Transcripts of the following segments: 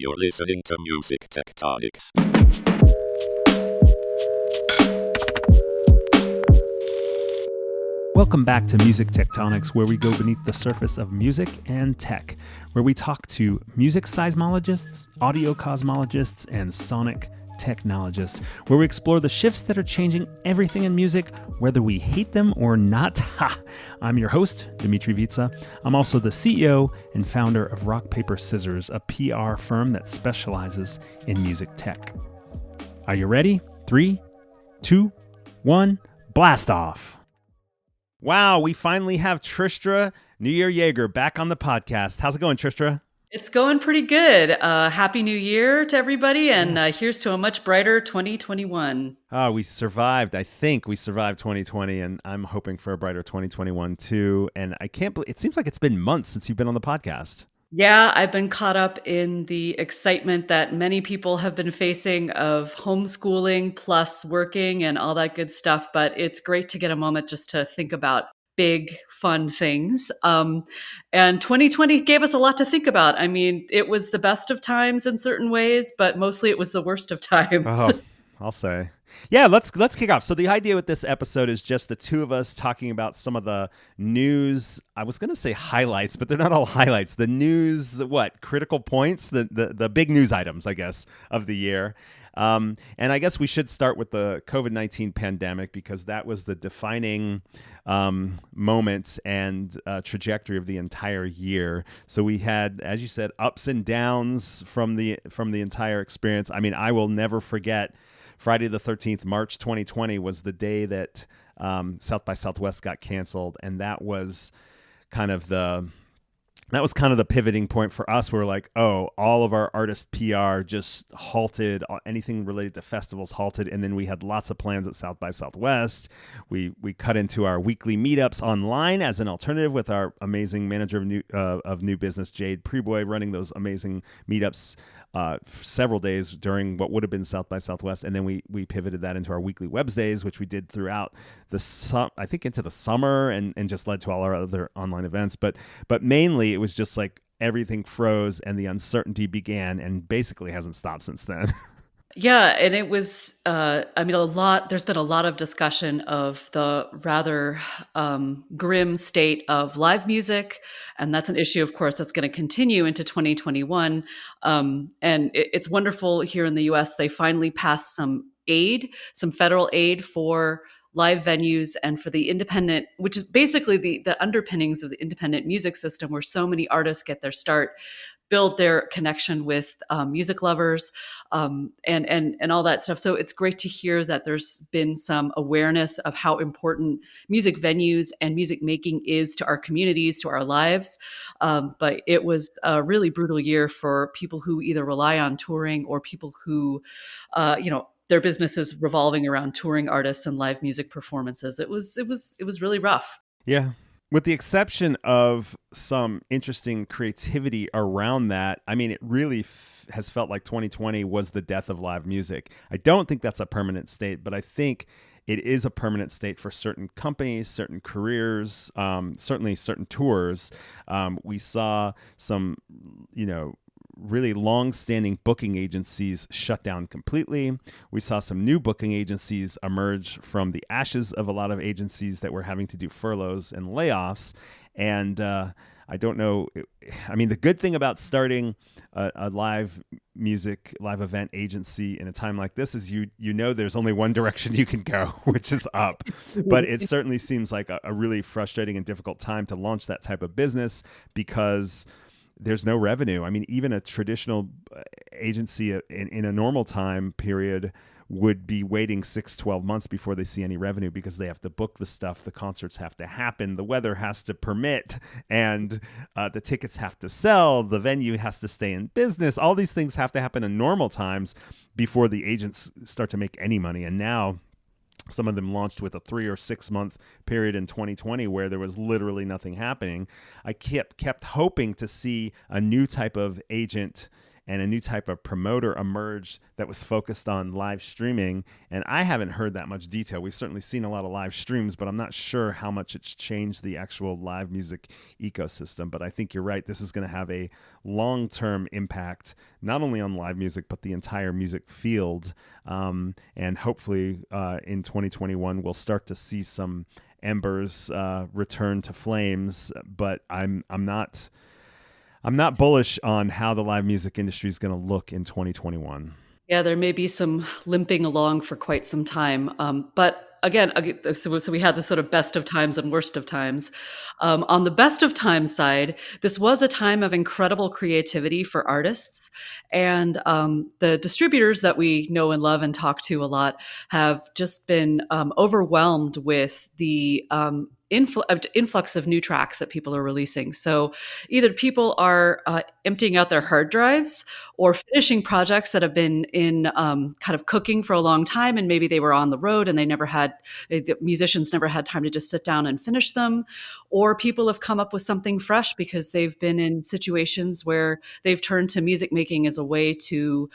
You're listening to Music Tectonics. Welcome back to Music Tectonics, where we go beneath the surface of music and tech, where we talk to music seismologists, audio cosmologists, and sonic technologists, where we explore the shifts that are changing everything in music, whether we hate them or not. I'm your host, Dmitri Vietze. I'm also the CEO and founder of Rock Paper Scissors, a PR firm that specializes in music tech. Are you ready? 3, 2, 1, blast off! Wow, we finally have Tristra Newyear Yeager back on the podcast. How's it going, Tristra? It's going pretty good. Happy New Year to everybody, and Yes. here's to a much brighter 2021. Oh, we survived. I think we survived 2020, and I'm hoping for a brighter 2021 too. And I can't believe it seems like it's been months since you've been on the podcast. Yeah, I've been caught up in the excitement that many people have been facing of homeschooling plus working and all that good stuff. But it's great to get a moment just to think about big, fun things. And 2020 gave us a lot to think about. I mean, it was the best of times in certain ways, but mostly it was the worst of times. Oh, I'll say. Yeah, let's kick off. So the idea with this episode is just the two of us talking about some of the news. I was going to say highlights, but they're not all highlights. The news, critical points, the big news items, I guess, of the year. And I guess we should start with the COVID-19 pandemic because that was the defining moment and trajectory of the entire year. So we had, as you said, ups and downs from the entire experience. I mean, I will never forget Friday the 13th, March 2020 was the day that South by Southwest got canceled, and that was kind of the pivoting point for us. We were like, oh, all of our artist PR just halted. Anything related to festivals halted. And then we had lots of plans at South by Southwest. We cut into our weekly meetups online as an alternative with our amazing manager of new business, Jade Preboy, running those amazing meetups several days during what would have been South by Southwest. And then we pivoted that into our weekly Webs days, which we did throughout I think into the summer and just led to all our other online events. But mainly it was just like everything froze and the uncertainty began and basically hasn't stopped since then. Yeah, and it was, there's been a lot of discussion of the rather grim state of live music. And that's an issue, of course, that's going to continue into 2021. It's wonderful here in the US, they finally passed some federal aid for live venues and for the independent, which is basically the underpinnings of the independent music system where so many artists get their start, build their connection with music lovers and all that stuff. So it's great to hear that there's been some awareness of how important music venues and music making is to our communities, to our lives. But it was a really brutal year for people who either rely on touring or people who, their businesses revolving around touring artists and live music performances. It was really rough. Yeah. With the exception of some interesting creativity around that, I mean, it really has felt like 2020 was the death of live music. I don't think that's a permanent state, but I think it is a permanent state for certain companies, certain careers, certainly certain tours. We saw some, really long-standing booking agencies shut down completely. We saw some new booking agencies emerge from the ashes of a lot of agencies that were having to do furloughs and layoffs. And I don't know. I mean, the good thing about starting a live event agency in a time like this is you know there's only one direction you can go, which is up. But it certainly seems like a really frustrating and difficult time to launch that type of business because there's no revenue. I mean, even a traditional agency in a normal time period would be waiting 6-12 months before they see any revenue because they have to book the stuff, the concerts have to happen, the weather has to permit, and the tickets have to sell, the venue has to stay in business. All these things have to happen in normal times before the agents start to make any money. And now some of them launched with a 3 or 6 month period in 2020 where there was literally nothing happening. I kept hoping to see a new type of agent and a new type of promoter emerged that was focused on live streaming. And I haven't heard that much detail. We've certainly seen a lot of live streams, but I'm not sure how much it's changed the actual live music ecosystem. But I think you're right. This is going to have a long-term impact, not only on live music, but the entire music field. And hopefully in 2021, we'll start to see some embers return to flames. But I'm not bullish on how the live music industry is going to look in 2021. Yeah, there may be some limping along for quite some time. But again, so we had the sort of best of times and worst of times. On the best of times side, this was a time of incredible creativity for artists. And the distributors that we know and love and talk to a lot have just been overwhelmed with the influx of new tracks that people are releasing. So either people are emptying out their hard drives or finishing projects that have been in kind of cooking for a long time, and maybe they were on the road and the musicians never had time to just sit down and finish them. Or people have come up with something fresh because they've been in situations where they've turned to music making as a way to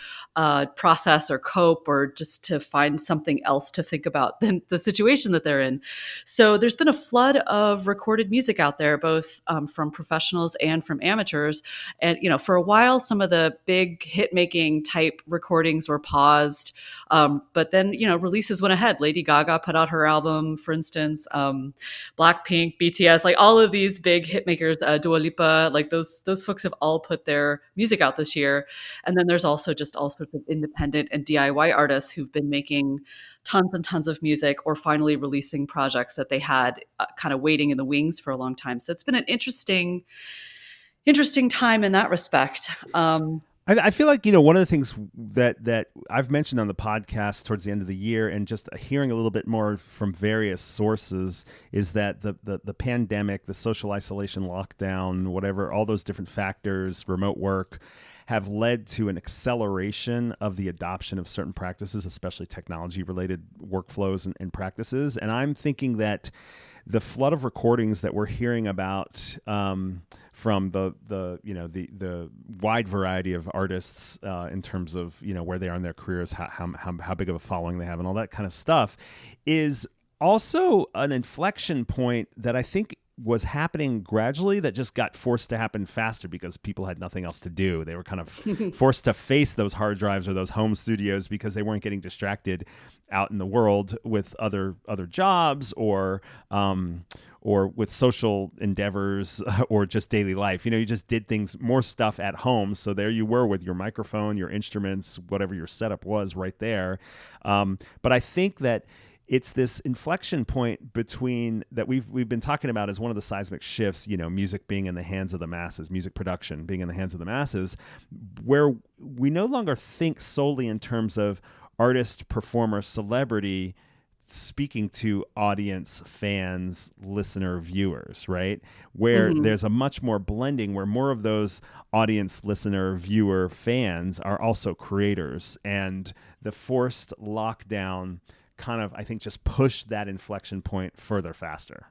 process or cope, or just to find something else to think about than the situation that they're in. So there's been a flood of recorded music out there, both from professionals and from amateurs. And, for a while, some of the big hit making type recordings were paused. But then, releases went ahead. Lady Gaga put out her album, for instance, Blackpink, BTS, like all of these big hit makers, Dua Lipa, like those folks have all put their music out this year. And then there's also just all sorts of independent and DIY artists who've been making tons and tons of music, or finally releasing projects that they had kind of waiting in the wings for a long time. So it's been an interesting time in that respect. I feel like, one of the things that I've mentioned on the podcast towards the end of the year, and just hearing a little bit more from various sources, is that the pandemic, the social isolation, lockdown, whatever, all those different factors, remote work, have led to an acceleration of the adoption of certain practices, especially technology-related workflows and practices. And I'm thinking that the flood of recordings that we're hearing about from the wide variety of artists in terms of where they are in their careers, how big of a following they have, and all that kind of stuff, is also an inflection point that I think was happening gradually, that just got forced to happen faster because people had nothing else to do. They were kind of forced to face those hard drives or those home studios because they weren't getting distracted out in the world with other jobs or with social endeavors or just daily life. You just did more stuff at home. So there you were with your microphone, your instruments, whatever your setup was right there. But I think that it's this inflection point between that we've been talking about as one of the seismic shifts, music being in the hands of the masses, music production being in the hands of the masses, where we no longer think solely in terms of artist, performer, celebrity speaking to audience, fans, listener, viewers, right? Where there's a much more blending, where more of those audience, listener, viewer, fans are also creators. And the forced lockdown kind of, I think, just pushed that inflection point further faster.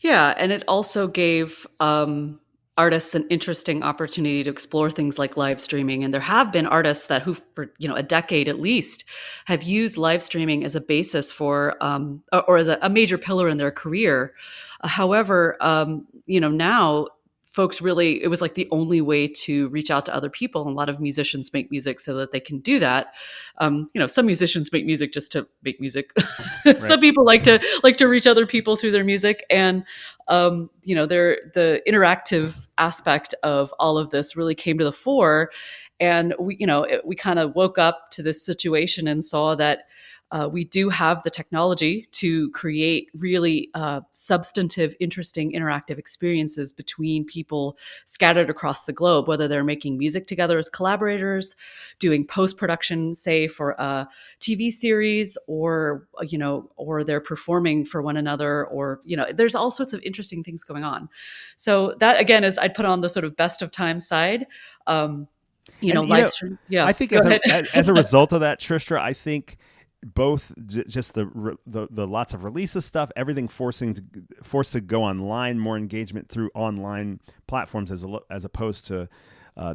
Yeah, and it also gave artists an interesting opportunity to explore things like live streaming. And there have been artists who, for a decade at least, have used live streaming as a basis for, or as a major pillar in their career. However, now folks really, it was like the only way to reach out to other people. And a lot of musicians make music so that they can do that. Some musicians make music just to make music. Right. Some people like to reach other people through their music. And, the interactive aspect of all of this really came to the fore. And we kind of woke up to this situation and saw that we do have the technology to create really substantive, interesting, interactive experiences between people scattered across the globe, whether they're making music together as collaborators, doing post-production, say, for a TV series, or they're performing for one another, or, there's all sorts of interesting things going on. So that, again, is I'd put on the sort of best of time side. Live stream. Yeah. I think as a result of that, Tristra, I think both just the lots of releases stuff, everything forced to go online, more engagement through online platforms as opposed to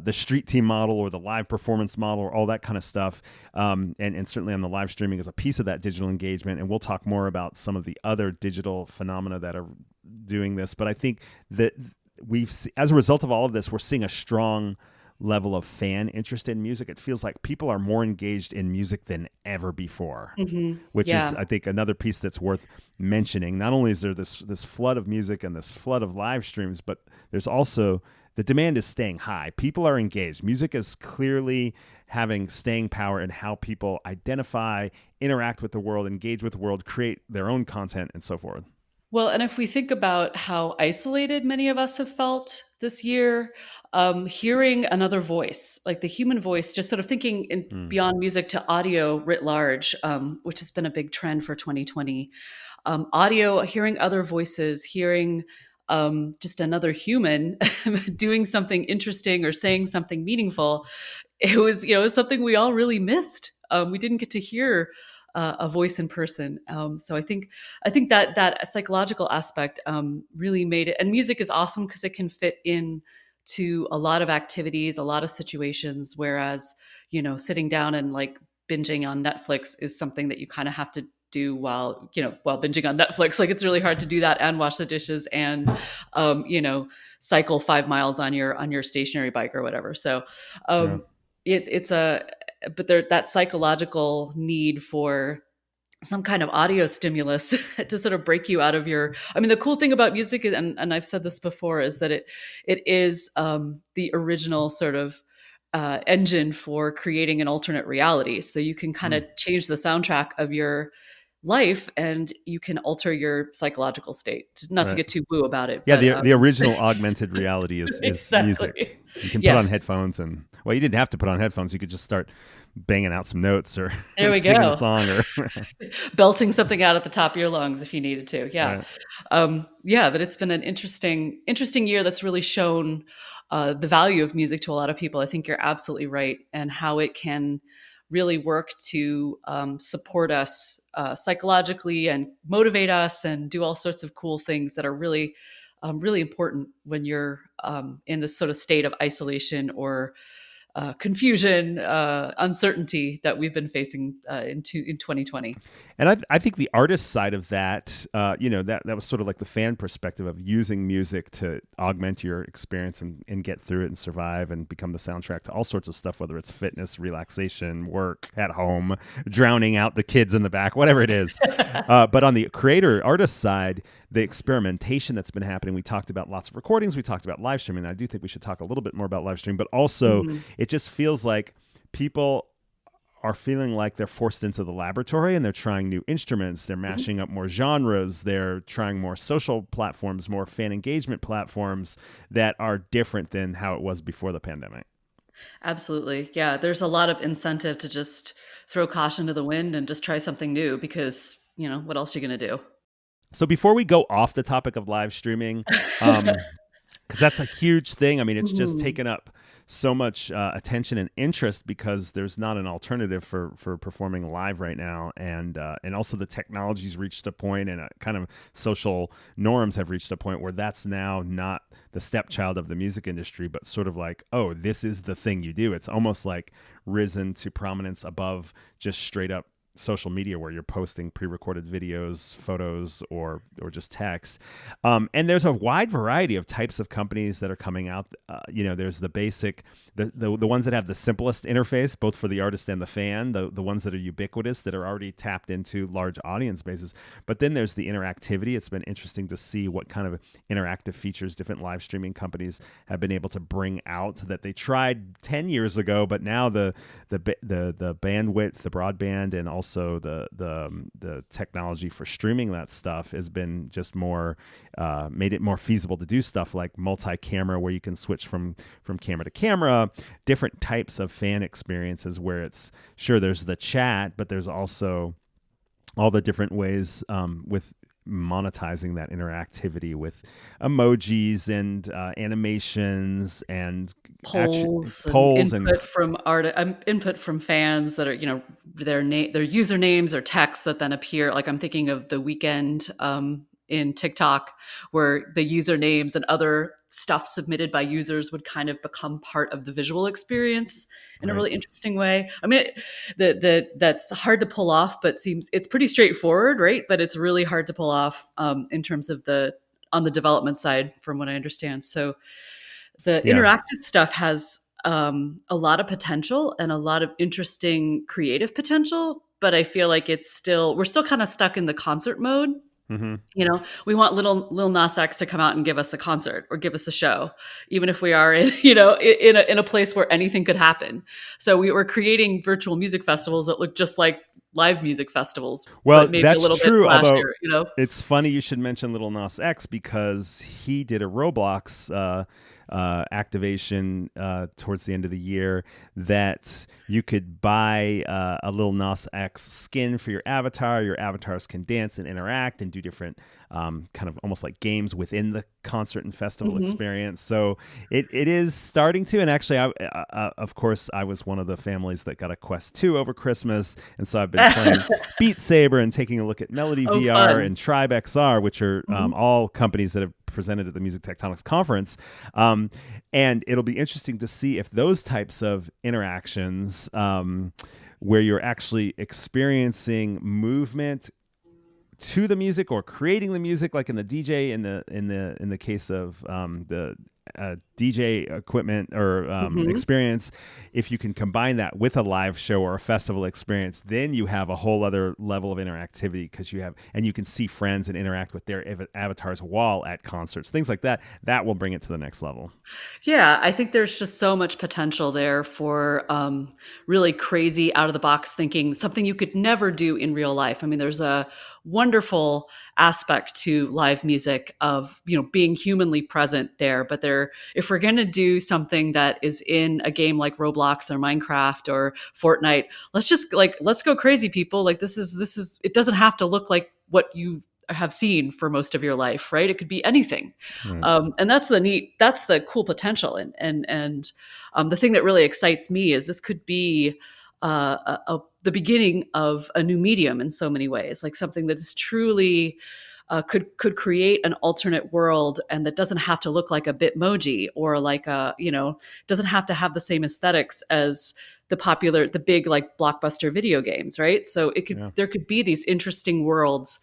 the street team model or the live performance model or all that kind of stuff. And certainly on the live streaming is a piece of that digital engagement. And we'll talk more about some of the other digital phenomena that are doing this. But I think that as a result of all of this, we're seeing a strong level of fan interest in music. It feels like people are more engaged in music than ever before, which is, I think, another piece that's worth mentioning. Not only is there this flood of music and this flood of live streams, but there's also the demand is staying high. People are engaged. Music is clearly having staying power in how people identify, interact with the world, engage with the world, create their own content, and so forth. Well, and if we think about how isolated many of us have felt this year, hearing another voice, like the human voice, just sort of thinking beyond music to audio writ large, which has been a big trend for 2020. Audio, hearing other voices, hearing just another human doing something interesting or saying something meaningful. It was something we all really missed. We didn't get to hear a voice in person. So I think that psychological aspect really made it. And music is awesome because it can fit in to a lot of activities, a lot of situations. Whereas, sitting down and like binging on Netflix is something that you kind of have to do while binging on Netflix. Like it's really hard to do that and wash the dishes and, cycle 5 miles on your stationary bike or whatever. So but that psychological need for some kind of audio stimulus to sort of break you out of the cool thing about music is, and I've said this before, is that it is the original sort of engine for creating an alternate reality. So you can kind of change the soundtrack of your life and you can alter your psychological state. Not to get too woo about it. Yeah, but, the original augmented reality is exactly. music. You can put on headphones and, well, you didn't have to put on headphones. You could just start banging out some notes or singing a song or belting something out at the top of your lungs if you needed to. Yeah. Right. But it's been an interesting year that's really shown the value of music to a lot of people. I think you're absolutely right. And how it can really work to support us psychologically and motivate us and do all sorts of cool things that are really, really important when you're in this sort of state of isolation or confusion, uncertainty that we've been facing in 2020. And I think the artist side of that, that was sort of like the fan perspective of using music to augment your experience and get through it and survive and become the soundtrack to all sorts of stuff, whether it's fitness, relaxation, work, at home, drowning out the kids in the back, whatever it is. But on the creator artist side, the experimentation that's been happening, we talked about lots of recordings, we talked about live streaming. I do think we should talk a little bit more about live streaming, but also it just feels like people are feeling like they're forced into the laboratory and they're trying new instruments. They're mashing up more genres. They're trying more social platforms, more fan engagement platforms that are different than how it was before the pandemic. Absolutely. Yeah. There's a lot of incentive to just throw caution to the wind and just try something new because, what else are you going to do? So before we go off the topic of live streaming, because that's a huge thing. I mean, it's just taken up so much attention and interest because there's not an alternative for performing live right now, and also the technology's reached a point, and kind of social norms have reached a point where that's now not the stepchild of the music industry, but sort of like, oh, this is the thing you do. It's almost like risen to prominence above just straight up social media where you're posting pre-recorded videos, photos, or just text. And there's a wide variety of types of companies that are coming out. There's the basic, the ones that have the simplest interface, both for the artist and the fan, the ones that are ubiquitous, that are already tapped into large audience bases. But then there's the interactivity. It's been interesting to see what kind of interactive features different live streaming companies have been able to bring out that they tried 10 years ago, but now the bandwidth, the broadband, and also the technology for streaming that stuff has been just more made it more feasible to do stuff like multi-camera, where you can switch from camera to camera, different types of fan experiences where it's there's the chat, but there's also all the different ways with monetizing that interactivity with emojis and animations and polls and input from fans that are their usernames or texts that then appear. Like I'm thinking of the Weeknd in TikTok, where the usernames and other stuff submitted by users would kind of become part of the visual experience in a really interesting way. I mean, that's hard to pull off, but it's pretty straightforward, right? But it's really hard to pull off in terms of on the development side, from what I understand. So the interactive stuff has a lot of potential and a lot of interesting creative potential, but I feel like we're still kind of stuck in the concert mode. Mm-hmm. You know, we want Lil Nas X to come out and give us a concert or give us a show, even if we are in a place where anything could happen. So we were creating virtual music festivals that look just like live music festivals. Well, but maybe that's a little true. bit Although flashier, it's funny you should mention Lil Nas X, because he did a Roblox activation towards the end of the year that you could buy a Lil Nas X skin for your avatar. Your avatars can dance and interact and do different kind of almost like games within the concert and festival experience. So it is starting to, and actually, of course, I was one of the families that got a Quest 2 over Christmas, and so I've been playing Beat Saber and taking a look at Melody VR fun. and Tribe XR, which are all companies that have presented at the Music Tectonics conference. And it'll be interesting to see if those types of interactions where you're actually experiencing movement to the music or creating the music, like in the DJ in the case of the DJ equipment or experience, if you can combine that with a live show or a festival experience, then you have a whole other level of interactivity, because you can see friends and interact with their avatars while at concerts, things like that. That will bring it to the next level. Yeah, I think there's just so much potential there for really crazy out of the box thinking, something you could never do in real life. I mean, there's a wonderful aspect to live music of, being humanly present there. But if we're going to do something that is in a game like Roblox or Minecraft or Fortnite, let's go crazy, people. Like this is, it doesn't have to look like what you have seen for most of your life, right? It could be anything. And that's the cool potential. And the thing that really excites me is this could be the beginning of a new medium in so many ways, like something that is truly could create an alternate world, and that doesn't have to look like a Bitmoji or like doesn't have to have the same aesthetics as the big like blockbuster video games, right? So there could be these interesting worlds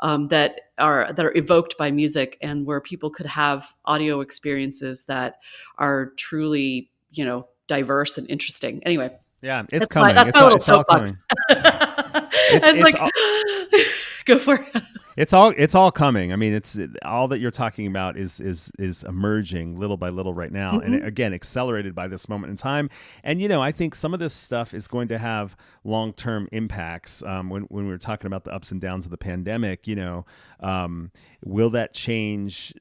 that are evoked by music, and where people could have audio experiences that are truly, diverse and interesting. Anyway. Yeah, it's coming. That's my little soapbox. Go for it. It's all coming. I mean, it's all that you're talking about is emerging little by little right now, and again, accelerated by this moment in time. And I think some of this stuff is going to have long-term impacts. When we were talking about the ups and downs of the pandemic, will that change?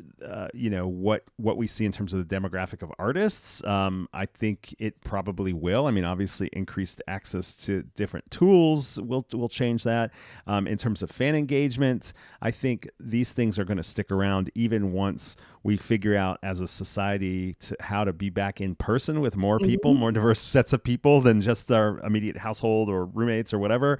What we see in terms of the demographic of artists? I think it probably will. I mean, obviously, increased access to different tools will change that. In terms of fan engagement, I think these things are going to stick around even once we figure out as a society how to be back in person with more people, more diverse sets of people than just our immediate household or roommates or whatever.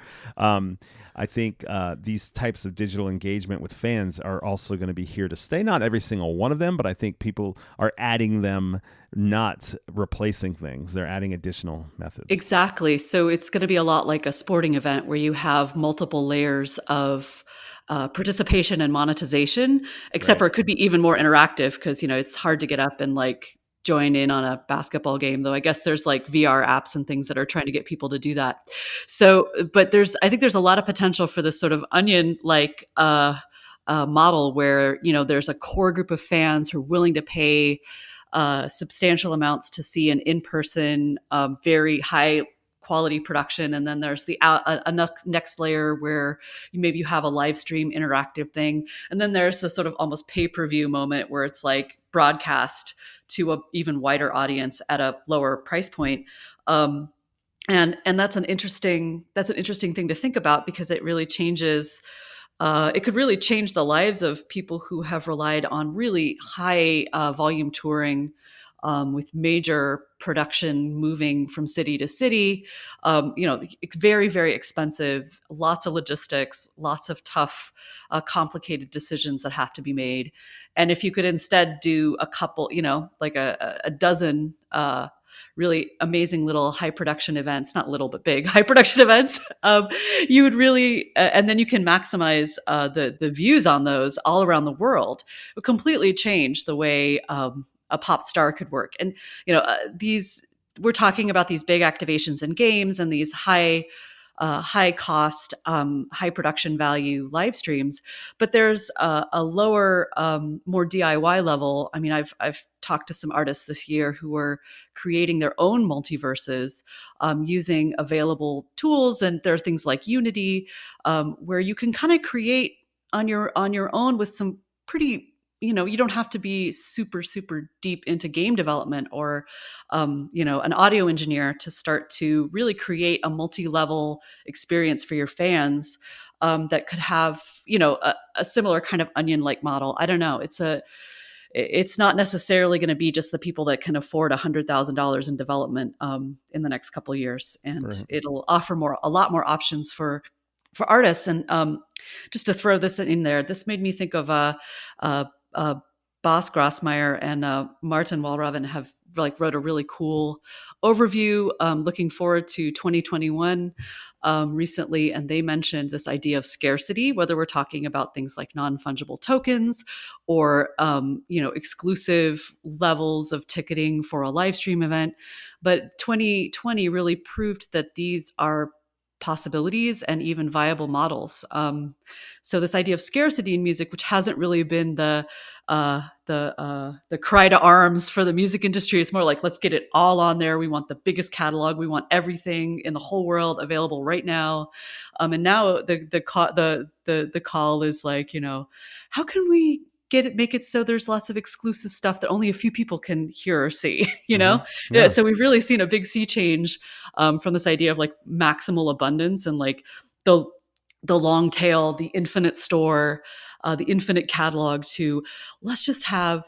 I think these types of digital engagement with fans are also going to be here to stay. Not every single one of them, but I think people are adding them, not replacing things. They're adding additional methods. Exactly. So it's going to be a lot like a sporting event where you have multiple layers of participation and monetization, except for it could be even more interactive, because, it's hard to get up and like join in on a basketball game, though I guess there's like VR apps and things that are trying to get people to do that. So, but I think there's a lot of potential for this sort of onion like model where, there's a core group of fans who are willing to pay substantial amounts to see an in-person, very high quality production. And then there's the next layer where maybe you have a live stream interactive thing. And then there's this sort of almost pay-per-view moment where it's like broadcast to an even wider audience at a lower price point. And that's an interesting thing to think about, because it really changes. It could really change the lives of people who have relied on really high volume touring with major production moving from city to city. It's very, very expensive, lots of logistics, lots of tough, complicated decisions that have to be made. And if you could instead do a couple, like a dozen really amazing little high production events, not little, but big high production events, you would really, and then you can maximize the views on those all around the world. It would completely change the way a pop star could work. And, we're talking about these big activations in games and these high cost, high production value live streams, but there's a lower, more DIY level. I mean, I've talked to some artists this year who are creating their own multiverses using available tools, and there are things like Unity where you can kind of create on your own with some pretty. You don't have to be super, super deep into game development or, an audio engineer to start to really create a multi-level experience for your fans that could have, a similar kind of onion-like model. I don't know. It's not necessarily going to be just the people that can afford $100,000 in development in the next couple of years, and Right. It'll offer a lot more options for artists. And just to throw this in there, this made me think of Bas Grossmeyer and Martin Wallraven have wrote a really cool overview looking forward to 2021 recently, and they mentioned this idea of scarcity, whether we're talking about things like non-fungible tokens or exclusive levels of ticketing for a live stream event. But 2020 really proved that these are possibilities and even viable models. So this idea of scarcity in music, which hasn't really been the cry to arms for the music industry, it's more like, let's get it all on there. We want the biggest catalog. We want everything in the whole world available right now. And now the call is like, how can we make it so there's lots of exclusive stuff that only a few people can hear or see, Mm-hmm. Yeah. So we've really seen a big sea change from this idea of like maximal abundance and like the long tail, the infinite store, the infinite catalog, to let's just have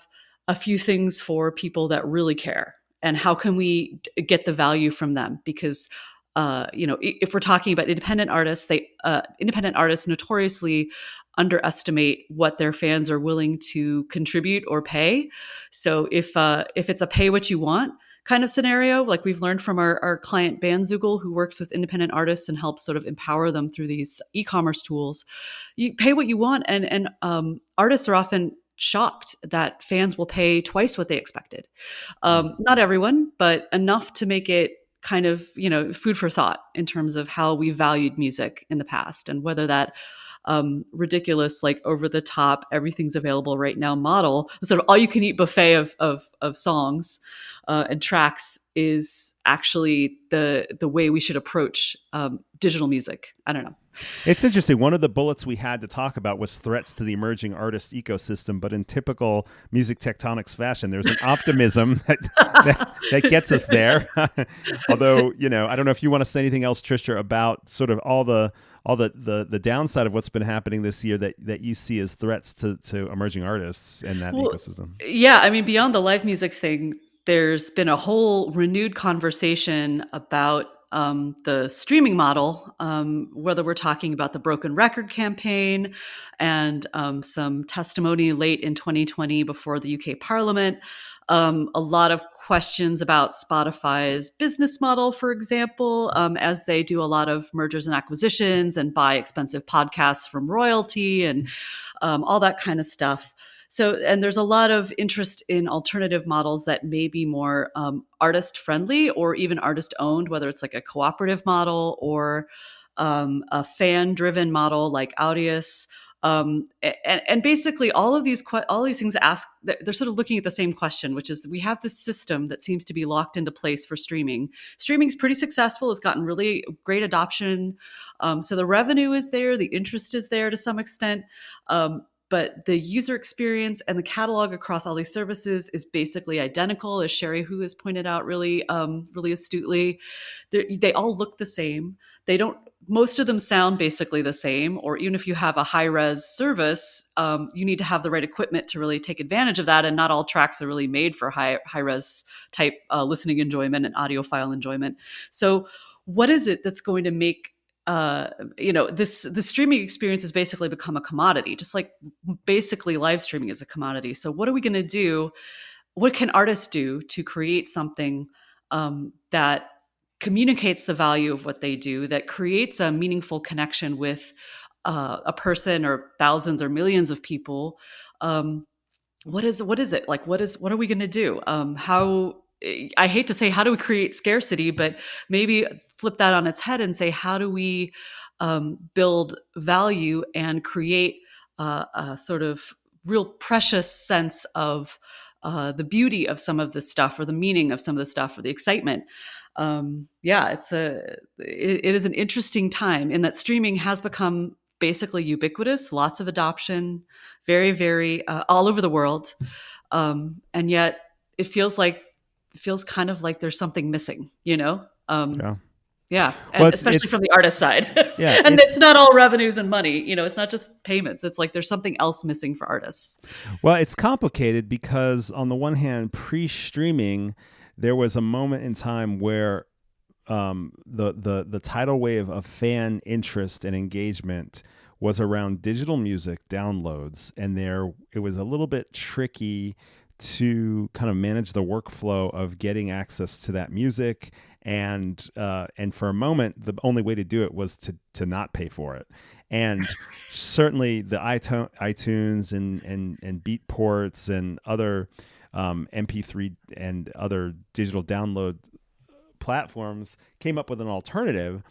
a few things for people that really care. And how can we get the value from them? Because if we're talking about independent artists, independent artists notoriously underestimate what their fans are willing to contribute or pay. So if it's a pay what you want kind of scenario, like we've learned from our client Bandzoogle, who works with independent artists and helps sort of empower them through these e-commerce tools, you pay what you want, and artists are often shocked that fans will pay twice what they expected. Not everyone, but enough to make it kind of, food for thought in terms of how we valued music in the past, and whether that ridiculous, like over the top, everything's available right now model, sort of all you can eat buffet of songs and tracks, is actually the way we should approach digital music. I don't know. It's interesting. One of the bullets we had to talk about was threats to the emerging artist ecosystem, but in typical music tectonics fashion, there's an optimism that gets us there. Although, I don't know if you want to say anything else, Tristra, about sort of all the downside of what's been happening this year that you see as threats to emerging artists in that ecosystem. Yeah, I mean, beyond the live music thing, there's been a whole renewed conversation about the streaming model, whether we're talking about the Broken Record campaign and some testimony late in 2020 before the UK Parliament. A lot of questions about Spotify's business model, for example, as they do a lot of mergers and acquisitions and buy expensive podcasts from royalty and all that kind of stuff. So, and there's a lot of interest in alternative models that may be more artist friendly or even artist owned, whether it's like a cooperative model or a fan driven model like Audius. And basically all these things they're sort of looking at the same question, which is we have this system that seems to be locked into place for streaming. Streaming's pretty successful. It's gotten really great adoption. So the revenue is there. The interest is there to some extent. but the user experience and the catalog across all these services is basically identical, as Sherry Hu has pointed out really astutely. They all look the same. They don't. Most of them sound basically the same, or even if you have a high-res service, you need to have the right equipment to really take advantage of that, and not all tracks are really made for high-res type listening enjoyment and audiophile enjoyment. So what is it that's going to make the streaming experience has basically become a commodity, just like basically live streaming is a commodity. So what are we going to do? What can artists do to create something that communicates the value of what they do, that creates a meaningful connection with a person or thousands or millions of people? What is it like? What are we going to do? How I hate to say, how do we create scarcity, but maybe flip that on its head and say, how do we build value and create a sort of real precious sense of the beauty of some of this stuff, or the meaning of some of the stuff, or the excitement? It is an interesting time in that streaming has become basically ubiquitous, lots of adoption, very, very all over the world. And yet it feels kind of like there's something missing, Yeah. And Well, especially from the artist side. Yeah, And it's not all revenues and money, it's not just payments. It's like there's something else missing for artists. Well, it's complicated because on the one hand, pre-streaming, there was a moment in time where the tidal wave of fan interest and engagement was around digital music downloads, and it was a little bit tricky to kind of manage the workflow of getting access to that music, and for a moment, the only way to do it was to not pay for it. And certainly the iTunes and Beatports and other MP3 and other digital download platforms came up with an alternative,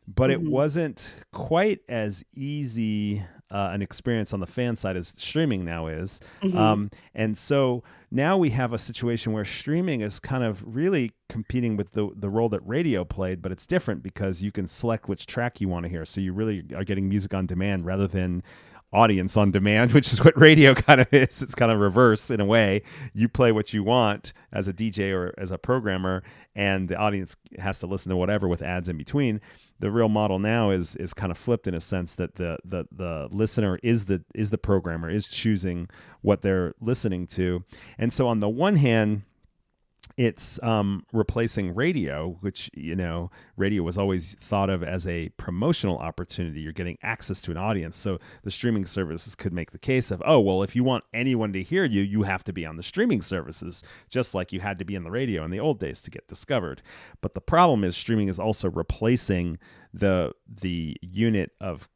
but it wasn't quite as easy an experience on the fan side as streaming now is. And so now we have a situation where streaming is kind of really competing with the role that radio played, but it's different because you can select which track you want to hear. So you really are getting music on demand rather than audience on demand, which is what radio kind of is. It's kind of reverse in a way. You play what you want as a DJ or as a programmer, and the audience has to listen to whatever with ads in between. The real model now is kind of flipped in a sense that the listener is the programmer, is choosing what they're listening to. And so on the one hand, it's replacing radio, which, radio was always thought of as a promotional opportunity. You're getting access to an audience. So the streaming services could make the case of, oh, well, if you want anyone to hear you, you have to be on the streaming services, just like you had to be on the radio in the old days to get discovered. But the problem is streaming is also replacing the unit of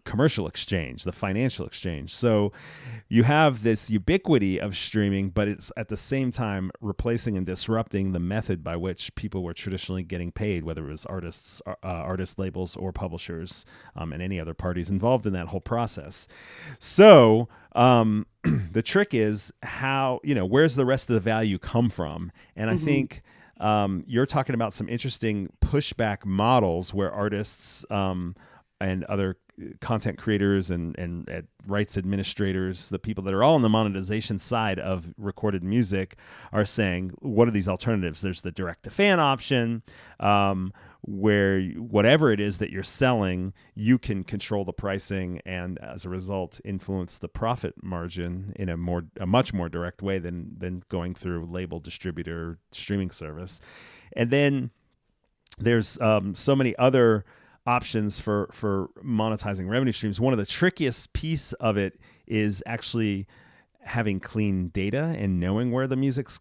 commercial exchange, the financial exchange. So you have this ubiquity of streaming, but it's at the same time replacing and disrupting the method by which people were traditionally getting paid, whether it was artists, artist labels, or publishers, and any other parties involved in that whole process. So the trick is how, where's the rest of the value come from? And I think you're talking about some interesting pushback models where artists and other content creators and rights administrators, the people that are all on the monetization side of recorded music, are saying, what are these alternatives? There's the direct-to-fan option, where whatever it is that you're selling, you can control the pricing and, as a result, influence the profit margin in a much more direct way than going through label, distributor, streaming service. And then there's so many other options for monetizing revenue streams. One of the trickiest piece of it is actually having clean data and knowing where the music's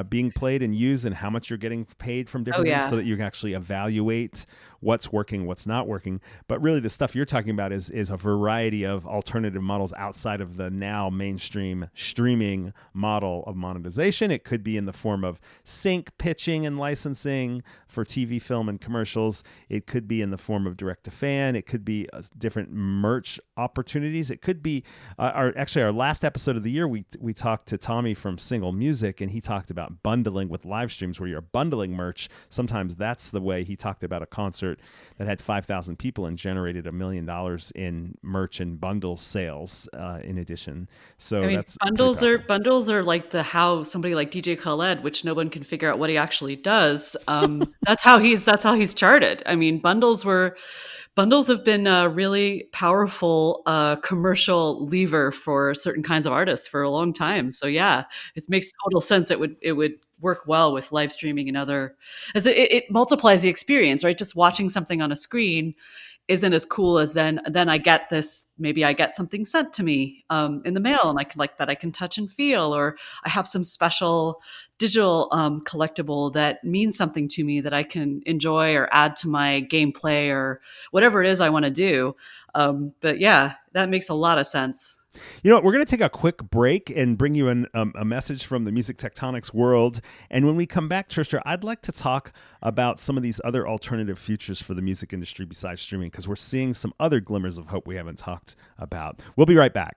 being played and used and how much you're getting paid from different things, so that you can actually evaluate what's working, what's not working. But really the stuff you're talking about is a variety of alternative models outside of the now mainstream streaming model of monetization. It could be in the form of sync pitching and licensing for TV, film, and commercials. It could be in the form of direct to fan. It could be different merch opportunities. It could be our last episode of the year, we talked to Tommy from Single Music, and he talked talked about bundling with live streams where you're bundling merch. Sometimes that's the way. He talked about a concert that had 5,000 people and generated $1 million in merch and bundle sales in addition. So I mean, that's bundles are like how somebody like DJ Khaled, which no one can figure out what he actually does. That's how he's charted. I mean, bundles have been a really powerful commercial lever for certain kinds of artists for a long time. So yeah, it makes total sense. It would work well with live streaming and other, as it multiplies the experience, right? Just watching something on a screen isn't as cool as then I get this, maybe I get something sent to me in the mail and I can like that I can touch and feel, or I have some special digital collectible that means something to me that I can enjoy or add to my gameplay or whatever it is I want to do. But yeah, that makes a lot of sense. You know what? We're going to take a quick break and bring you a message from the music tectonics world. And when we come back, Tristra, I'd like to talk about some of these other alternative futures for the music industry besides streaming, because we're seeing some other glimmers of hope we haven't talked about. We'll be right back.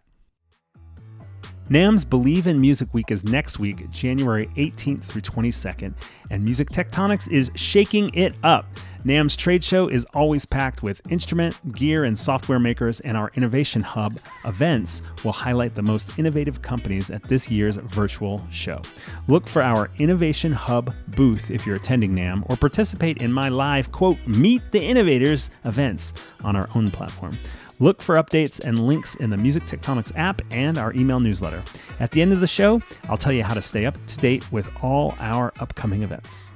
NAMM's Believe in Music Week is next week, January 18th through 22nd, and Music Tectonics is shaking it up. NAMM's trade show is always packed with instrument, gear, and software makers, and our Innovation Hub events will highlight the most innovative companies at this year's virtual show. Look for our Innovation Hub booth if you're attending NAMM, or participate in my live, quote, Meet the Innovators events on our own platform. Look for updates and links in the Music Tectonics app and our email newsletter. At the end of the show, I'll tell you how to stay up to date with all our upcoming events.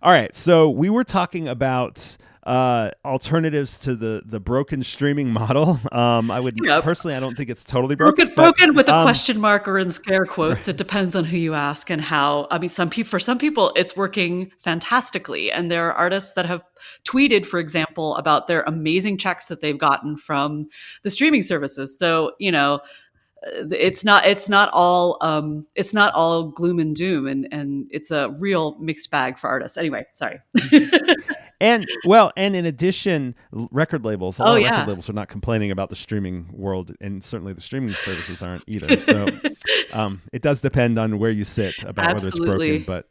All right, so we were talking about alternatives to the broken streaming model. I would personally, I don't think it's totally broken. Broken with a question mark or in scare quotes. It depends on who you ask and how. I mean, for some people, it's working fantastically, and there are artists that have tweeted, for example, about their amazing checks that they've gotten from the streaming services. So it's not all gloom and doom, and it's a real mixed bag for artists. Anyway, sorry. And in addition, record labels, a lot of record labels are not complaining about the streaming world, and certainly the streaming services aren't either. So it does depend on where you sit about whether it's broken, but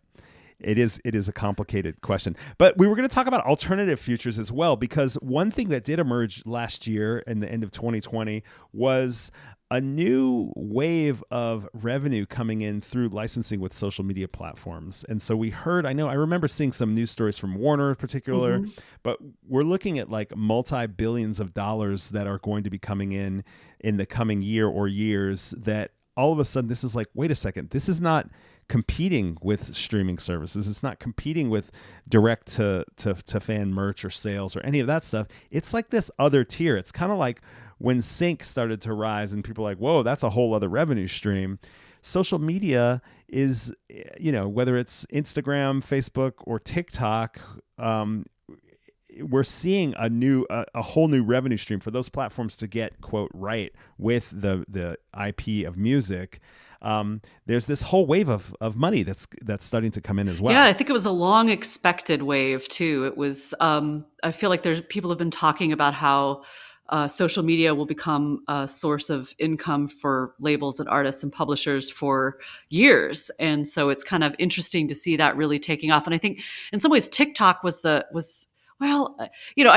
it is a complicated question. But we were going to talk about alternative futures as well, because one thing that did emerge last year in the end of 2020 was a new wave of revenue coming in through licensing with social media platforms. And so I remember seeing some news stories from Warner in particular, but we're looking at like multi-billions of dollars that are going to be coming in the coming year or years, that all of a sudden this is like, wait a second, this is not competing with streaming services. It's not competing with direct to fan merch or sales or any of that stuff. It's like this other tier. It's kind of like when sync started to rise and people are like, whoa, that's a whole other revenue stream. Social media is, whether it's Instagram, Facebook, or TikTok, we're seeing a whole new revenue stream for those platforms to get, quote, right with the IP of music. There's this whole wave of money that's starting to come in as well. Yeah, I think it was a long expected wave too. It was, I feel like people have been talking about how social media will become a source of income for labels and artists and publishers for years. And so it's kind of interesting to see that really taking off. And I think in some ways TikTok I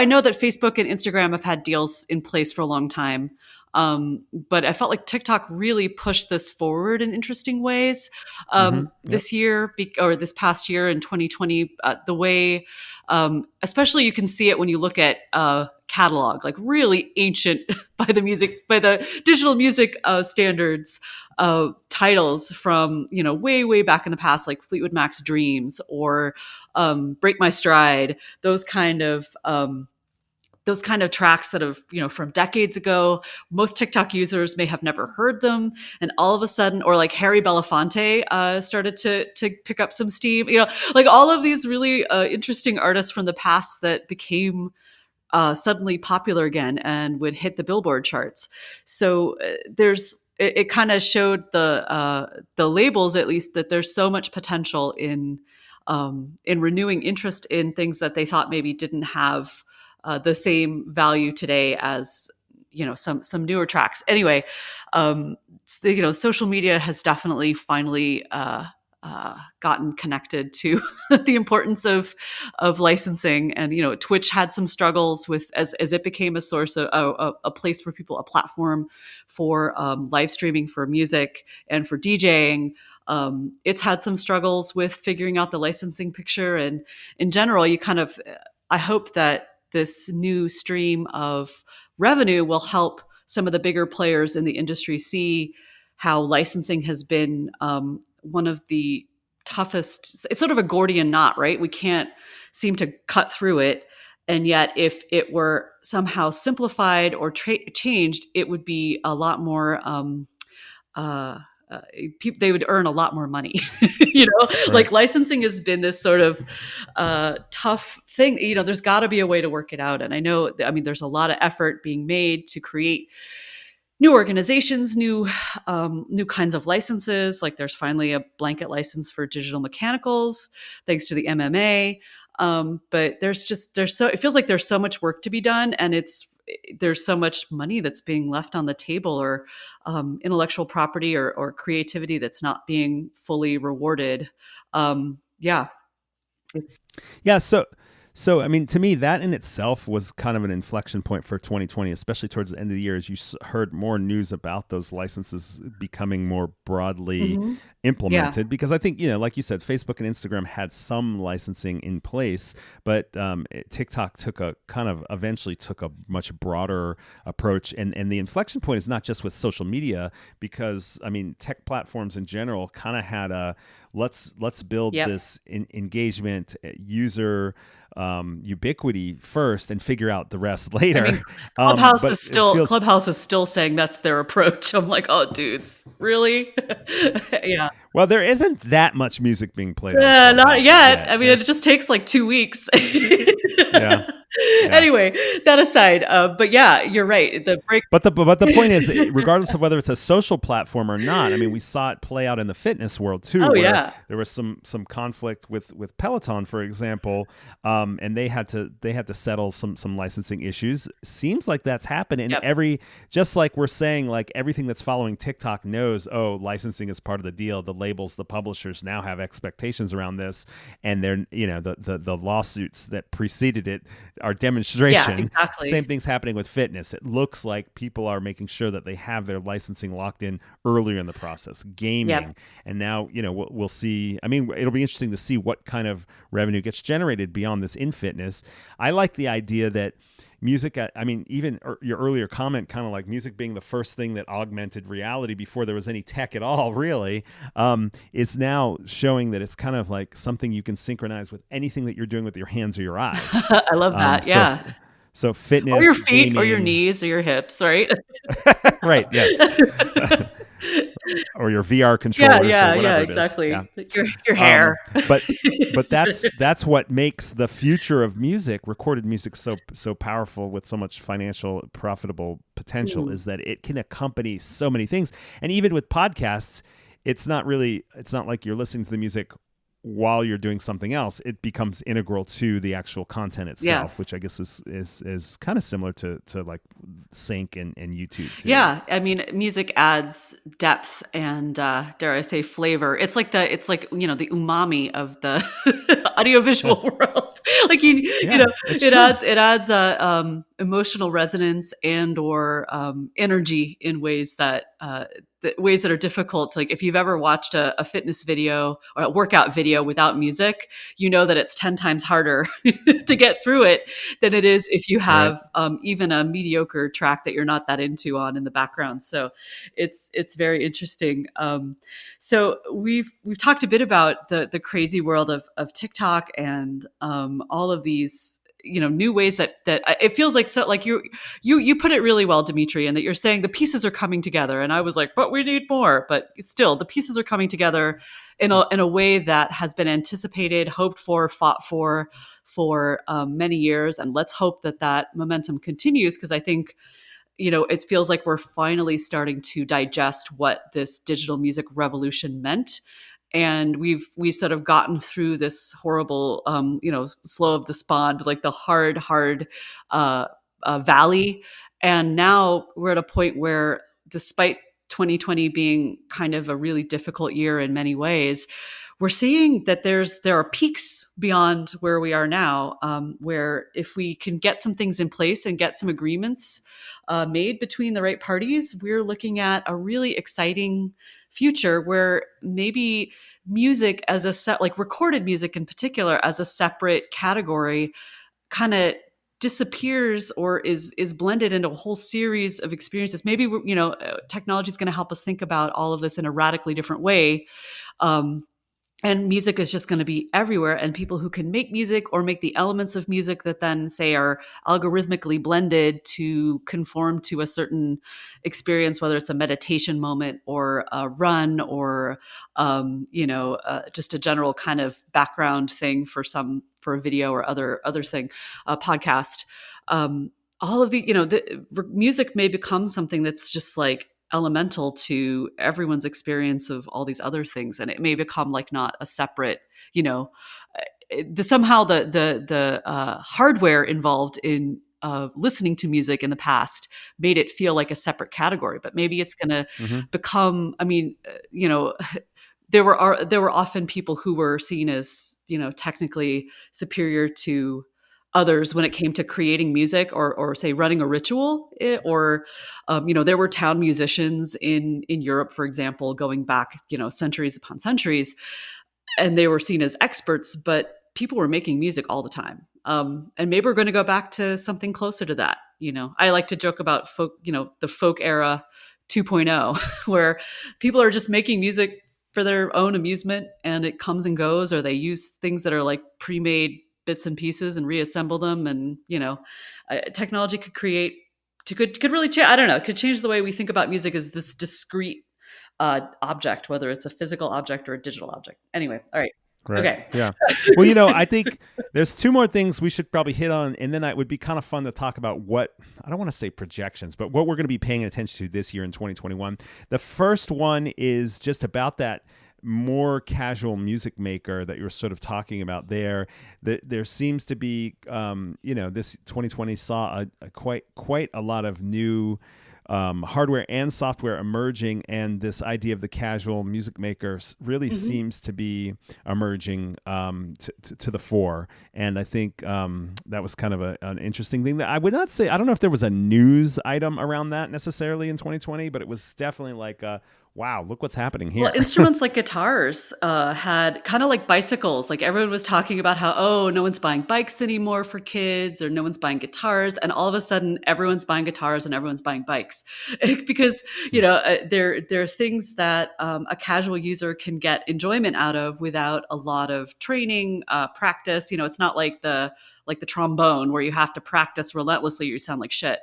know that Facebook and Instagram have had deals in place for a long time. But I felt like TikTok really pushed this forward in interesting ways. This year, or this past year in 2020, the way, especially you can see it when you look at catalog, like really ancient by the digital music standards, titles from, way back in the past, like Fleetwood Mac's Dreams or Break My Stride, those kind of tracks that have, from decades ago. Most TikTok users may have never heard them. And all of a sudden, or like Harry Belafonte started to pick up some steam, like all of these really interesting artists from the past that became suddenly popular again and would hit the Billboard charts. So it kind of showed the labels, at least, that there's so much potential in renewing interest in things that they thought maybe didn't have the same value today as some newer tracks. Anyway, social media has definitely finally gotten connected to the importance of licensing. And Twitch had some struggles with as it became a source of a place for people, a platform for live streaming for music and for DJing. It's had some struggles with figuring out the licensing picture. And in general, I hope that this new stream of revenue will help some of the bigger players in the industry see how licensing has been one of the toughest. It's sort of a Gordian knot, right? We can't seem to cut through it. And yet, if it were somehow simplified or changed, it would be a lot more they would earn a lot more money. Right. Like licensing has been this sort of tough thing. There's got to be a way to work it out. And I know, there's a lot of effort being made to create new organizations, new kinds of licenses. Like there's finally a blanket license for digital mechanicals, thanks to the MMA. But it feels like there's so much work to be done, and there's so much money that's being left on the table, or intellectual property or creativity that's not being fully rewarded. Yeah. So, to me, that in itself was kind of an inflection point for 2020, especially towards the end of the year, as you heard more news about those licenses becoming more broadly implemented. Yeah. Because I think, like you said, Facebook and Instagram had some licensing in place, but TikTok eventually took a much broader approach. And the inflection point is not just with social media, because, tech platforms in general kind of had a let's build this engagement, user ubiquity first and figure out the rest later. Clubhouse is still saying that's their approach. I'm like, oh, dudes, really? Yeah. Well, there isn't that much music being played. Not yet. It just takes like 2 weeks. Yeah. Anyway, that aside, but yeah, you're right. But the point is, regardless of whether it's a social platform or not, we saw it play out in the fitness world too. Where there was some conflict with Peloton, for example, and they had to settle some licensing issues. Seems like that's happened in just like we're saying, like everything that's following TikTok knows, licensing is part of the deal. The labels, the publishers now have expectations around this, and they're the lawsuits that preceded it are demonstration. Yeah, exactly. Same thing's happening with fitness. It looks like people are making sure that they have their licensing locked in earlier in the process. Gaming, and now we'll see. It'll be interesting to see what kind of revenue gets generated beyond this in fitness. I like the idea that music, even your earlier comment, kind of like music being the first thing that augmented reality before there was any tech at all, really, is now showing that it's kind of like something you can synchronize with anything that you're doing with your hands or your eyes. I love that. Yeah. So fitness, or your feet, gaming, or your knees, or your hips, right? Right. Yes. Or your VR controllers. Yeah, exactly. Yeah. Your hair. But that's what makes the future of music, recorded music, so powerful, with so much financial profitable potential, is that it can accompany so many things. And even with podcasts, it's not like you're listening to the music while you're doing something else. It becomes integral to the actual content itself, which I guess is kind of similar to like Sync and YouTube too. Yeah, music adds depth and dare I say flavor. It's like the umami of the audiovisual world. Like it adds emotional resonance and or energy in ways that are difficult. Like if you've ever watched a fitness video or a workout video without music, that it's 10 times harder to get through it than it is if you have even a mediocre track that you're not that into on in the background. So it's very interesting. So we've talked a bit about the crazy world of TikTok and all of these new ways that it feels like, so like you put it really well, Dmitri, and that you're saying the pieces are coming together. And I was like, but we need more. But still, the pieces are coming together in a way that has been anticipated, hoped for, fought for many years. And let's hope that momentum continues, because I think it feels like we're finally starting to digest what this digital music revolution meant. And we've sort of gotten through this horrible, slow of despond, like the hard valley. And now we're at a point where, despite 2020 being kind of a really difficult year in many ways, we're seeing that there are peaks beyond where we are now, where if we can get some things in place and get some agreements made between the right parties, we're looking at a really exciting future where maybe music as a set, like recorded music in particular, as a separate category, kind of disappears or is blended into a whole series of experiences. Maybe technology is going to help us think about all of this in a radically different way. And music is just going to be everywhere. And people who can make music or make the elements of music that then, say, are algorithmically blended to conform to a certain experience, whether it's a meditation moment or a run or, just a general kind of background thing for a video or other thing, a podcast. All of the music may become something that's just like elemental to everyone's experience of all these other things, and it may become like not a separate, somehow the hardware involved in listening to music in the past made it feel like a separate category, but maybe it's going to become, there were often people who were seen as, technically superior to others when it came to creating music or say running a ritual, or there were town musicians in Europe, for example, going back centuries upon centuries, and they were seen as experts, but people were making music all the time. And maybe we're going to go back to something closer to that. I like to joke about folk, the folk era 2.0, where people are just making music for their own amusement, and it comes and goes, or they use things that are like pre-made bits and pieces and reassemble them. And, technology could really change. I don't know. It could change the way we think about music as this discrete object, whether it's a physical object or a digital object. Anyway. All right. Right. Okay. Yeah. Well, I think there's two more things we should probably hit on, and then it would be kind of fun to talk about what, I don't want to say projections, but what we're going to be paying attention to this year in 2021. The first one is just about that more casual music maker that you were sort of talking about there. There seems to be, this 2020 saw quite a lot of new hardware and software emerging, and this idea of the casual music maker really seems to be emerging to the fore. And I think that was kind of an interesting thing that I would not say, I don't know if there was a news item around that necessarily in 2020, but it was definitely like wow, look what's happening here. Well, instruments like guitars had kind of like bicycles. Like everyone was talking about how, no one's buying bikes anymore for kids, or no one's buying guitars. And all of a sudden, everyone's buying guitars and everyone's buying bikes because, they're things that a casual user can get enjoyment out of without a lot of training, practice. It's not like the trombone where you have to practice relentlessly or you sound like shit,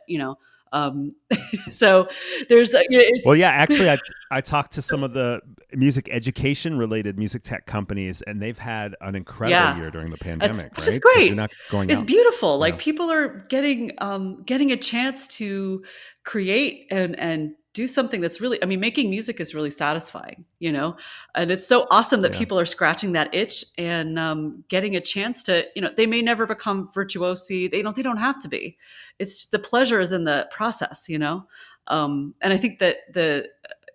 so there's actually I talked to some of the music education related music tech companies, and they've had an incredible year during the pandemic, which is great. Not going it's out. Beautiful. Like people are getting a chance to create and do something that's really, making music is really satisfying, and it's so awesome that people are scratching that itch and getting a chance to, they may never become virtuosi. They don't have to be. It's the pleasure is in the process, and I think that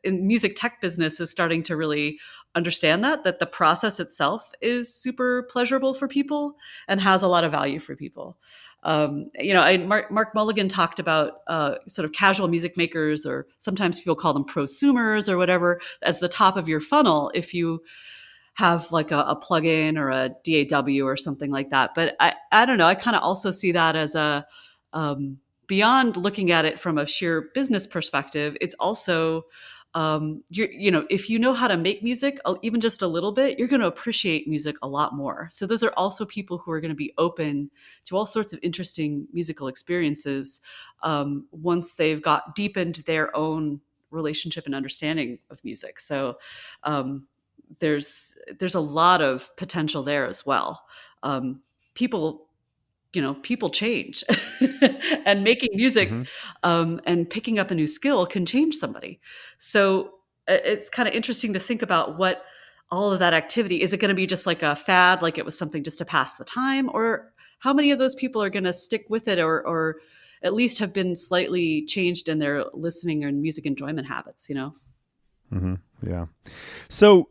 in music tech business is starting to really understand that the process itself is super pleasurable for people and has a lot of value for people. Mark Mulligan talked about sort of casual music makers, or sometimes people call them prosumers or whatever, as the top of your funnel if you have like a plugin or a DAW or something like that. But I don't know. I kind of also see that as a beyond looking at it from a sheer business perspective. It's also if you know how to make music, even just a little bit, you're going to appreciate music a lot more. So those are also people who are going to be open to all sorts of interesting musical experiences once they've got deepened their own relationship and understanding of music. So there's a lot of potential there as well. People change and making music and picking up a new skill can change somebody. So it's kind of interesting to think about what all of that activity, is it going to be just like a fad, like it was something just to pass the time, or how many of those people are going to stick with it or at least have been slightly changed in their listening and music enjoyment habits, Mm-hmm. Yeah. So,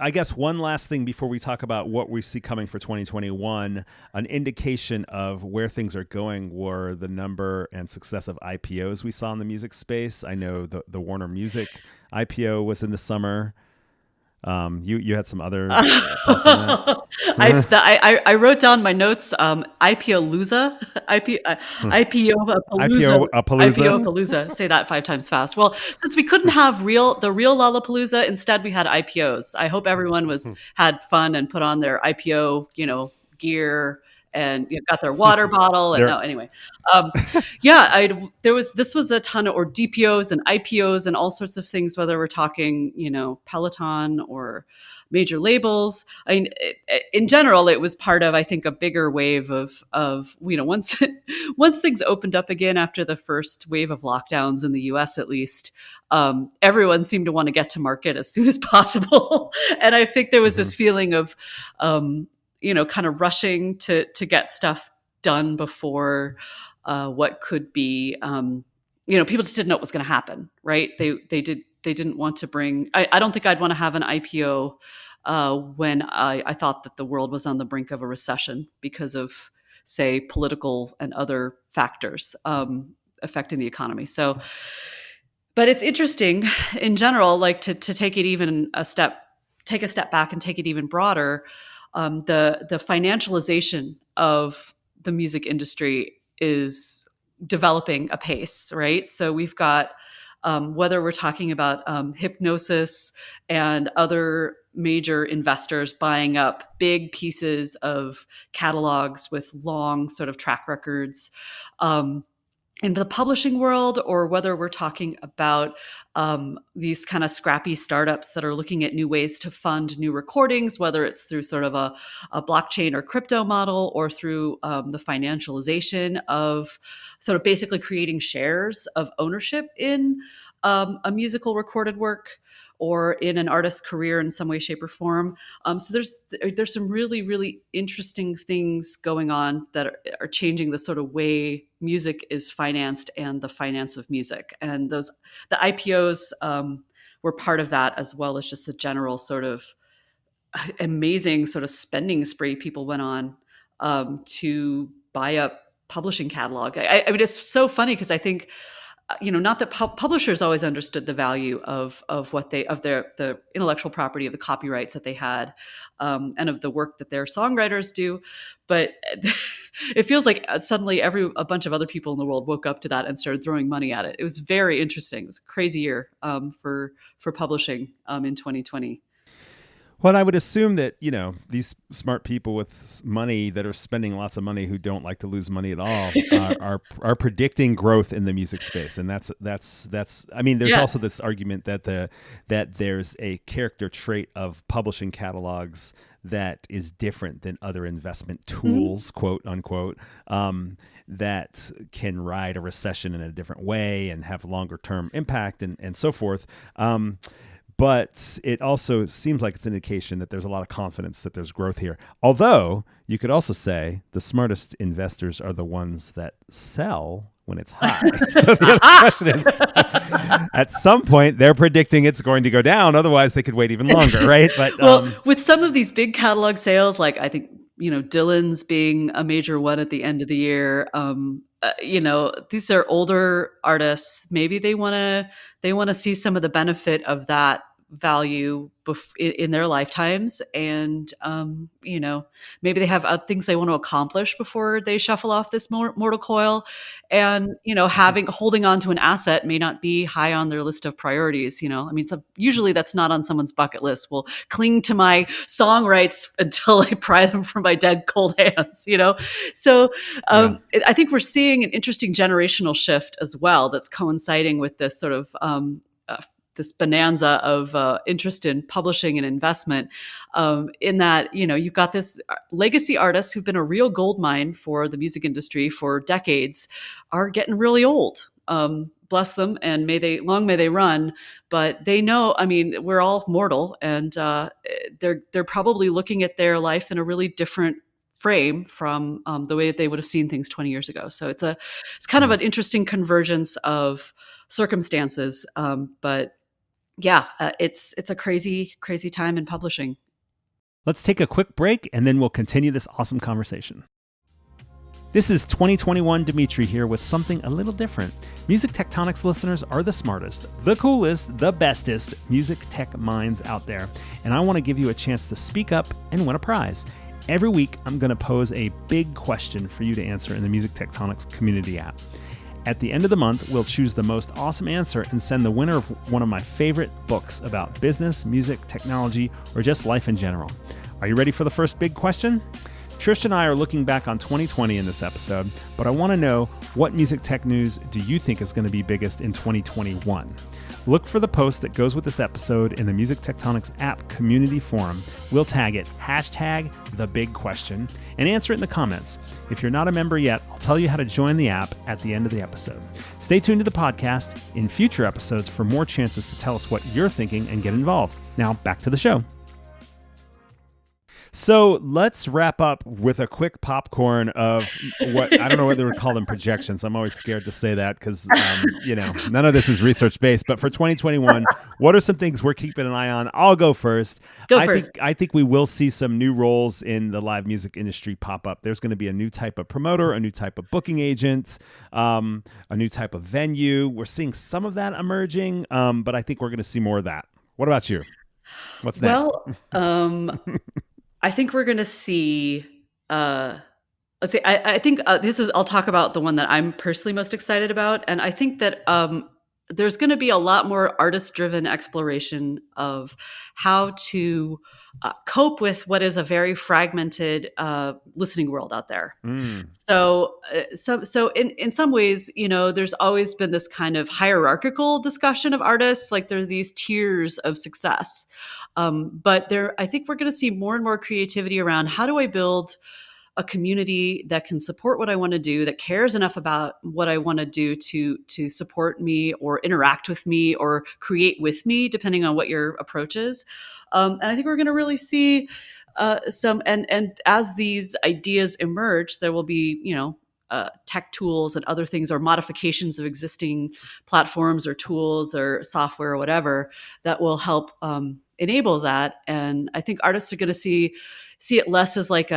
I guess one last thing before we talk about what we see coming for 2021, an indication of where things are going were the number and success of IPOs we saw in the music space. I know the Warner Music IPO was in the summer. You had some other thoughts on that? I wrote down my notes. IPO-lusa, IPO-palooza, IPO-palooza? IPO-palooza. Say that 5 times fast. Well, since we couldn't have the real Lollapalooza, instead we had IPOs. I hope everyone had fun and put on their IPO, gear and got their water bottle. And anyway, this was a ton of, or DPOs and IPOs and all sorts of things, whether we're talking, Peloton or major labels. I mean, in general, it was part of, I think, a bigger wave of once things opened up again after the first wave of lockdowns in the US, at least, everyone seemed to want to get to market as soon as possible. And I think there was this feeling of, kind of rushing to get stuff done before what could be, people just didn't know what was going to happen, right? They didn't want to bring. I don't think I'd want to have an IPO when I thought that the world was on the brink of a recession because of, say, political and other factors affecting the economy. So, but it's interesting in general, like to take it even take a step back and take it even broader. The financialization of the music industry is developing apace, right? So we've got, whether we're talking about Hypnosis and other major investors buying up big pieces of catalogs with long sort of track records, in the publishing world, or whether we're talking about these kind of scrappy startups that are looking at new ways to fund new recordings, whether it's through sort of a blockchain or crypto model, or through the financialization of sort of basically creating shares of ownership in a musical recorded work or in an artist's career in some way, shape, or form. So there's some really, really interesting things going on that are changing the sort of way music is financed and the finance of music. And the IPOs were part of that, as well as just a general sort of amazing sort of spending spree people went on to buy up publishing catalog. I mean, it's so funny because I think, not that publishers always understood the value of the intellectual property, of the copyrights that they had, and of the work that their songwriters do, but it feels like suddenly a bunch of other people in the world woke up to that and started throwing money at it. It was very interesting. It was a crazy year for publishing in 2020. Well, I would assume that, these smart people with money that are spending lots of money who don't like to lose money at all are predicting growth in the music space. And that's I mean, there's also this argument that there's a character trait of publishing catalogs that is different than other investment tools, quote unquote, that can ride a recession in a different way and have longer term impact and so forth. But it also seems like it's an indication that there's a lot of confidence that there's growth here. Although you could also say the smartest investors are the ones that sell when it's high. So the other question is, at some point, they're predicting it's going to go down. Otherwise, they could wait even longer, right? But with some of these big catalog sales, like I think, Dylan's being a major one at the end of the year, these are older artists. Maybe they want to see some of the benefit of that value in their lifetimes, and maybe they have things they want to accomplish before they shuffle off this mortal coil, and holding on to an asset may not be high on their list of priorities. I mean, usually that's not on someone's bucket list. We'll cling to my song rights until I pry them from my dead cold hands. So I think we're seeing an interesting generational shift as well that's coinciding with this sort of this bonanza of interest in publishing and investment, in that, you've got this legacy artists who've been a real gold mine for the music industry for decades are getting really old. Bless them, and may they run. But they know, I mean, we're all mortal, and they're probably looking at their life in a really different frame from the way that they would have seen things 20 years ago. So it's kind of an interesting convergence of circumstances. But yeah, it's a crazy, crazy time in publishing. Let's take a quick break and then we'll continue this awesome conversation. This is 2021 Dmitri here with something a little different. Music Tectonics listeners are the smartest, the coolest, the bestest music tech minds out there. And I want to give you a chance to speak up and win a prize. Every week, I'm going to pose a big question for you to answer in the Music Tectonics community app. At the end of the month, we'll choose the most awesome answer and send the winner of one of my favorite books about business, music, technology, or just life in general. Are you ready for the first big question? Tristra and I are looking back on 2020 in this episode, but I want to know, what music tech news do you think is going to be biggest in 2021? Look for the post that goes with this episode in the Music Tectonics app community forum. We'll tag it #TheBigQuestion and answer it in the comments. If you're not a member yet, I'll tell you how to join the app at the end of the episode. Stay tuned to the podcast in future episodes for more chances to tell us what you're thinking and get involved. Now, back to the show. So let's wrap up with a quick popcorn of what, I don't know whether we call them projections. I'm always scared to say that because, none of this is research based. But for 2021, what are some things we're keeping an eye on? I'll go first. I think we will see some new roles in the live music industry pop up. There's going to be a new type of promoter, a new type of booking agent, a new type of venue. We're seeing some of that emerging, but I think we're going to see more of that. What about you? What's next? Well, I think we're going to see, let's see, I think I'll talk about the one that I'm personally most excited about. And I think that there's going to be a lot more artist-driven exploration of how to cope with what is a very fragmented listening world out there. So in some ways, there's always been this kind of hierarchical discussion of artists, like there are these tiers of success. But I think we're going to see more and more creativity around, how do I build a community that can support what I want to do, that cares enough about what I want to do to support me or interact with me or create with me, depending on what your approach is. And I think we're going to really see some, and as these ideas emerge, there will be, tech tools and other things or modifications of existing platforms or tools or software or whatever that will help enable that. And I think artists are going to see it less as like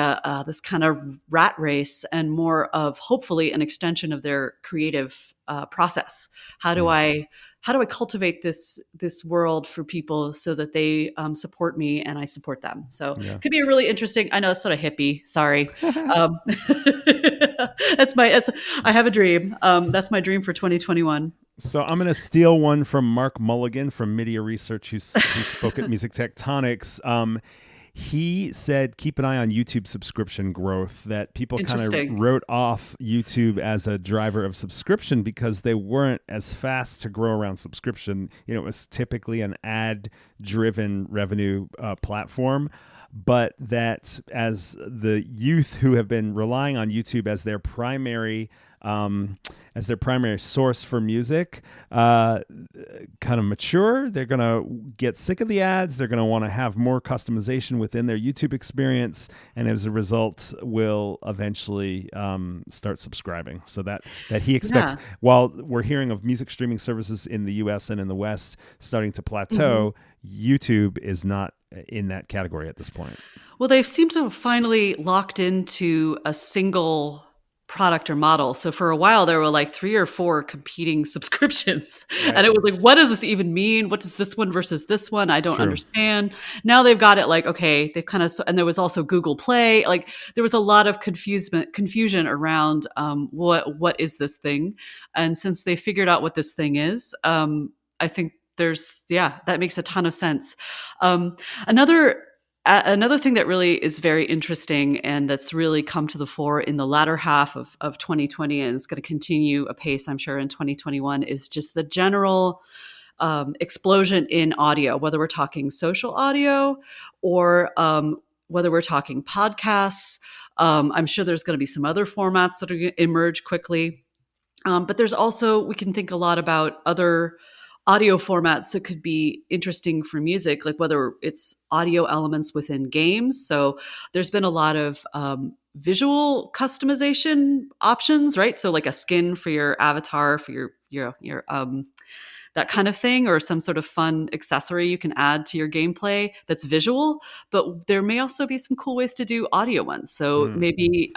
this kind of rat race and more of hopefully an extension of their creative process. How do I cultivate this world for people so that they support me and I support them? So it could be a really interesting. I know it's sort of hippie. Sorry, I have a dream. That's my dream for 2021. So I'm going to steal one from Mark Mulligan from Media Research, who spoke at Music Tectonics. He said, keep an eye on YouTube subscription growth, that people kind of wrote off YouTube as a driver of subscription because they weren't as fast to grow around subscription. It was typically an ad-driven revenue platform. But that as the youth who have been relying on YouTube as their primary source for music kind of mature, they're going to get sick of the ads. They're going to want to have more customization within their YouTube experience, and as a result, will eventually start subscribing. So that he expects. While we're hearing of music streaming services in the U.S. and in the West starting to plateau, YouTube is not in that category at this point. Well, they seem to have finally locked into a single product or model. So for a while there were like 3 or 4 competing subscriptions. Right. And it was like, what does this even mean? What does this one versus this one? I don't understand. Now they've got it like, okay, they've kind of, and there was also Google Play. Like there was a lot of confusion around what is this thing? And since they figured out what this thing is, I think that makes a ton of sense. Another thing that really is very interesting and that's really come to the fore in the latter half of 2020 and is going to continue apace, I'm sure, in 2021 is just the general explosion in audio, whether we're talking social audio or whether we're talking podcasts. I'm sure there's going to be some other formats that are going to emerge quickly. But there's also, we can think a lot about other audio formats that could be interesting for music, like whether it's audio elements within games. So there's been a lot of visual customization options, right? So like a skin for your avatar, for your that kind of thing, or some sort of fun accessory you can add to your gameplay that's visual. But there may also be some cool ways to do audio ones. So maybe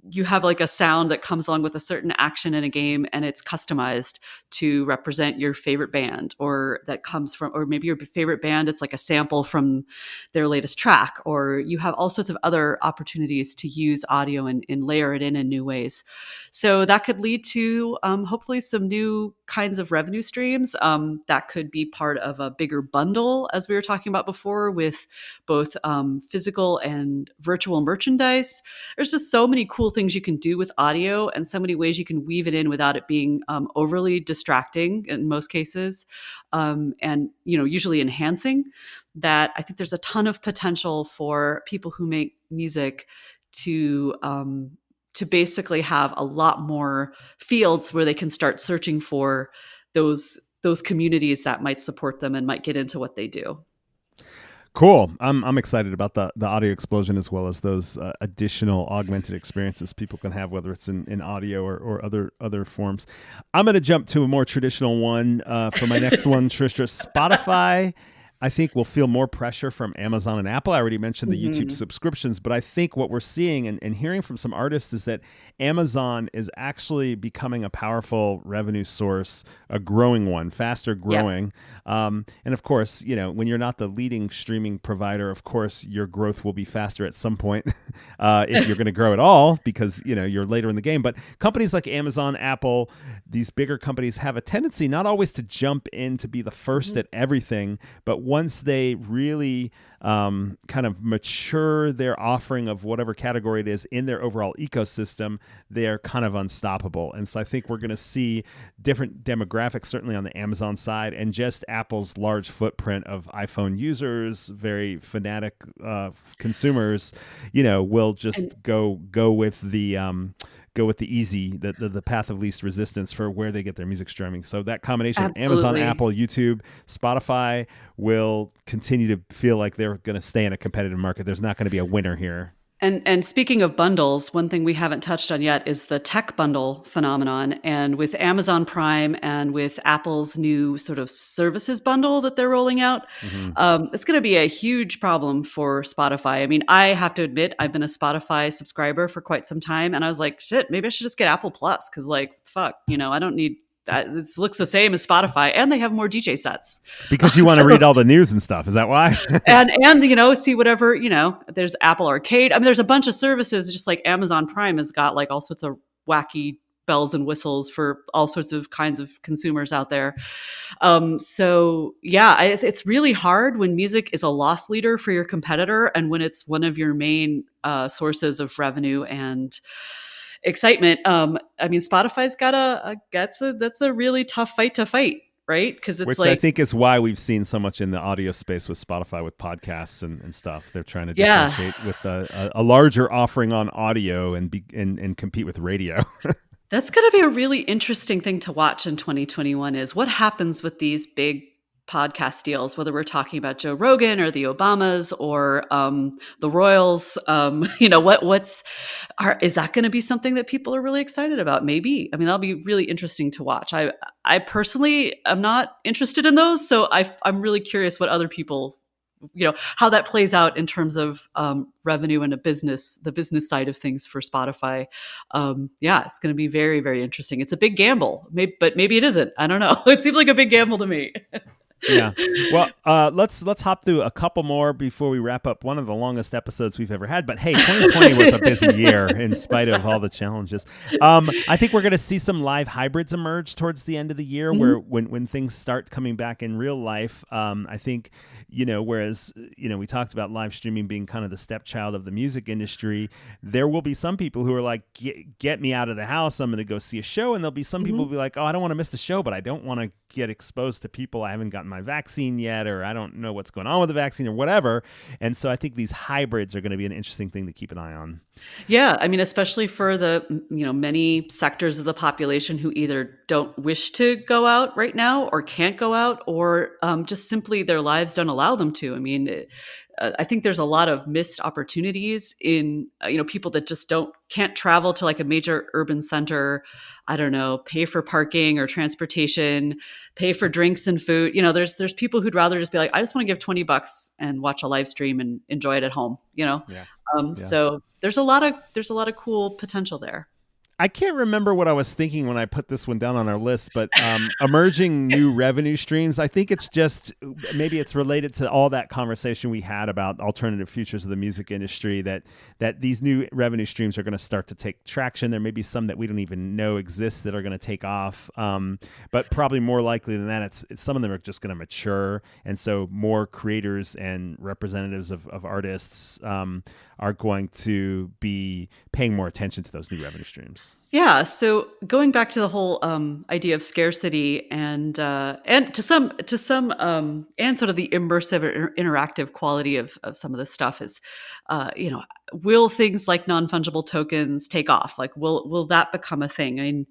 you have like a sound that comes along with a certain action in a game, and it's customized to represent your favorite band, or that comes from, or maybe your favorite band, it's like a sample from their latest track, or you have all sorts of other opportunities to use audio and layer it in new ways. So that could lead to hopefully some new kinds of revenue streams that could be part of a bigger bundle, as we were talking about before, with both physical and virtual merchandise. There's just so many cool things you can do with audio, and so many ways you can weave it in without it being overly distracting in most cases, and usually enhancing. That I think there's a ton of potential for people who make music to basically have a lot more fields where they can start searching for those communities that might support them and might get into what they do. Cool. I'm excited about the audio explosion, as well as those additional augmented experiences people can have, whether it's in audio or other forms. I'm going to jump to a more traditional one for my next one, Tristra. Spotify, I think, will feel more pressure from Amazon and Apple. I already mentioned the YouTube subscriptions, but I think what we're seeing and hearing from some artists is that Amazon is actually becoming a powerful revenue source, a growing one, faster growing. Yeah. And of course, when you're not the leading streaming provider, of course, your growth will be faster at some point if you're going to grow at all, because, you're later in the game. But companies like Amazon, Apple, these bigger companies have a tendency not always to jump in to be the first at everything, but once they really kind of mature their offering of whatever category it is in their overall ecosystem, they are kind of unstoppable. And so I think we're going to see different demographics, certainly on the Amazon side, and just Apple's large footprint of iPhone users, very fanatic consumers, will just go with the easy, the path of least resistance for where they get their music streaming. So that combination of Amazon, Apple, YouTube, Spotify will continue to feel like they're going to stay in a competitive market. There's not going to be a winner here. And speaking of bundles, one thing we haven't touched on yet is the tech bundle phenomenon. And with Amazon Prime and with Apple's new sort of services bundle that they're rolling out, it's going to be a huge problem for Spotify. I mean, I have to admit, I've been a Spotify subscriber for quite some time, and I was like, shit, maybe I should just get Apple Plus, because fuck, I don't need that. It looks the same as Spotify, and they have more DJ sets. Because you want to read all the news and stuff. Is that why? and see whatever, there's Apple Arcade. I mean, there's a bunch of services, just like Amazon Prime has got like all sorts of wacky bells and whistles for all sorts of kinds of consumers out there. So yeah, it's really hard when music is a loss leader for your competitor, and when it's one of your main sources of revenue and excitement. I mean, Spotify's got that's a really tough fight to fight, right? Because it's which I think is why we've seen so much in the audio space with Spotify, with podcasts and stuff. They're trying to differentiate with a larger offering on audio and compete with radio. That's going to be a really interesting thing to watch in 2021 is what happens with these big podcast deals, whether we're talking about Joe Rogan or the Obamas or the Royals. Is that going to be something that people are really excited about? Maybe. I mean, that'll be really interesting to watch. I personally am not interested in those, so I'm really curious what other people, how that plays out in terms of revenue and the business side of things for Spotify. It's going to be very, very interesting. It's a big gamble, but maybe it isn't. I don't know. It seems like a big gamble to me. Yeah. Well, let's hop through a couple more before we wrap up one of the longest episodes we've ever had. But hey, 2020 was a busy year in spite of all the challenges. I think we're going to see some live hybrids emerge towards the end of the year, where when things start coming back in real life. I think, whereas, we talked about live streaming being kind of the stepchild of the music industry, there will be some people who are like, get me out of the house. I'm going to go see a show. And there'll be some people who will be like, oh, I don't want to miss the show, but I don't want to get exposed to people. I haven't gotten my vaccine yet, or I don't know what's going on with the vaccine or whatever. And so I think these hybrids are going to be an interesting thing to keep an eye on. Yeah. I mean, especially for the, many sectors of the population who either don't wish to go out right now or can't go out, or just simply their lives don't allow them to. I mean, I think there's a lot of missed opportunities in, people that just can't travel to like a major urban center. I don't know, pay for parking or transportation, pay for drinks and food. There's people who'd rather just be like, I just want to give $20 and watch a live stream and enjoy it at home, Yeah. So there's a lot of cool potential there. I can't remember what I was thinking when I put this one down on our list, but emerging new revenue streams, I think it's just, maybe it's related to all that conversation we had about alternative futures of the music industry, that these new revenue streams are going to start to take traction. There may be some that we don't even know exist that are going to take off, but probably more likely than that, it's some of them are just going to mature. And so more creators and representatives of artists are going to be paying more attention to those new revenue streams. Yeah. So going back to the whole idea of scarcity and to some and sort of the immersive or interactive quality of some of this stuff is, will things like non-fungible tokens take off? Like, will that become a thing? I mean,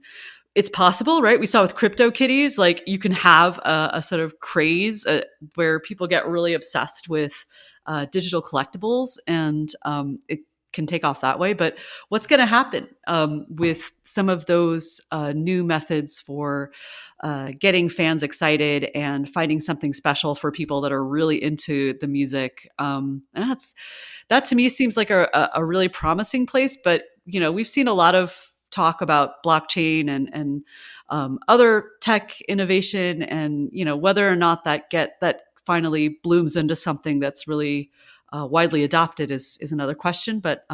it's possible, right? We saw with CryptoKitties, like you can have a sort of craze where people get really obsessed with digital collectibles, and it can take off that way. But what's going to happen with some of those new methods for getting fans excited and finding something special for people that are really into the music? That to me seems like a really promising place. But we've seen a lot of talk about blockchain and other tech innovation, and whether or not that finally blooms into something that's really widely adopted is another question. But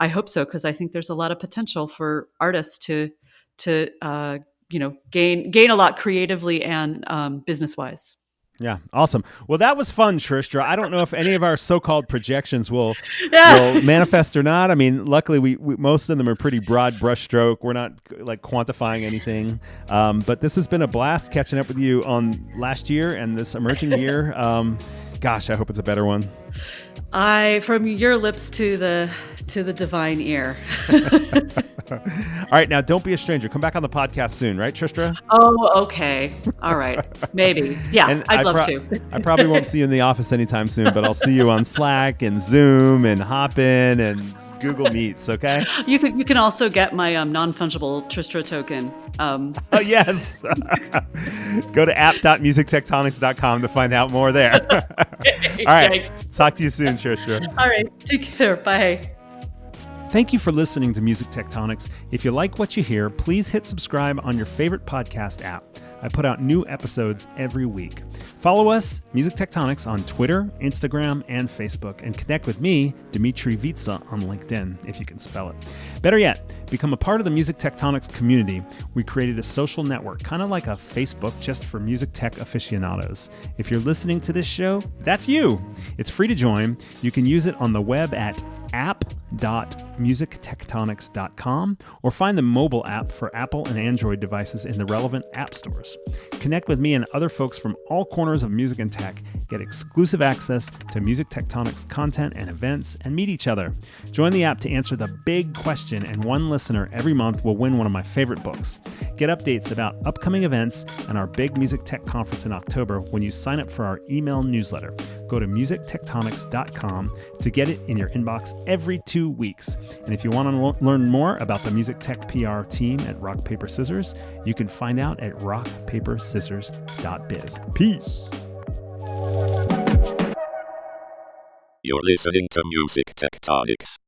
I hope so, because I think there's a lot of potential for artists to gain a lot creatively and business wise. Yeah, awesome. Well, that was fun, Tristra. I don't know if any of our so-called projections will manifest or not. I mean, luckily, we most of them are pretty broad brushstroke. We're not like quantifying anything. But this has been a blast catching up with you on last year and this emerging year. Gosh, I hope it's a better one. From your lips to the divine ear. All right, now don't be a stranger. Come back on the podcast soon, right, Tristra? Oh, okay. All right. Maybe. Yeah, and I'd love to. I probably won't see you in the office anytime soon, but I'll see you on Slack and Zoom and Hopin and Google Meets, okay? You can also get my non-fungible Tristra token. Oh, yes. Go to app.musictectonics.com to find out more there. All right. Yikes. Talk to you soon, Tristra. All right. Take care. Bye. Thank you for listening to Music Tectonics. If you like what you hear, please hit subscribe on your favorite podcast app. I put out new episodes every week. Follow us, Music Tectonics, on Twitter, Instagram, and Facebook, and connect with me, Dmitri Vietze, on LinkedIn, if you can spell it. Better yet, become a part of the Music Tectonics community. We created a social network, kind of like a Facebook, just for music tech aficionados. If you're listening to this show, that's you. It's free to join. You can use it on the web at app.musictectonics.com or find the mobile app for Apple and Android devices in the relevant app stores. Connect with me and other folks from all corners of music and tech, get exclusive access to Music Tectonics content and events, and meet each other. Join the app to answer the big question, and one listener every month will win one of my favorite books. Get updates about upcoming events and our big music tech conference in October when you sign up for our email newsletter. Go to musictectonics.com to get it in your inbox every 2 weeks. And if you want to learn more about the music tech PR team at Rock Paper Scissors, you can find out at rockpaperscissors.biz. Peace. You're listening to Music Tectonics.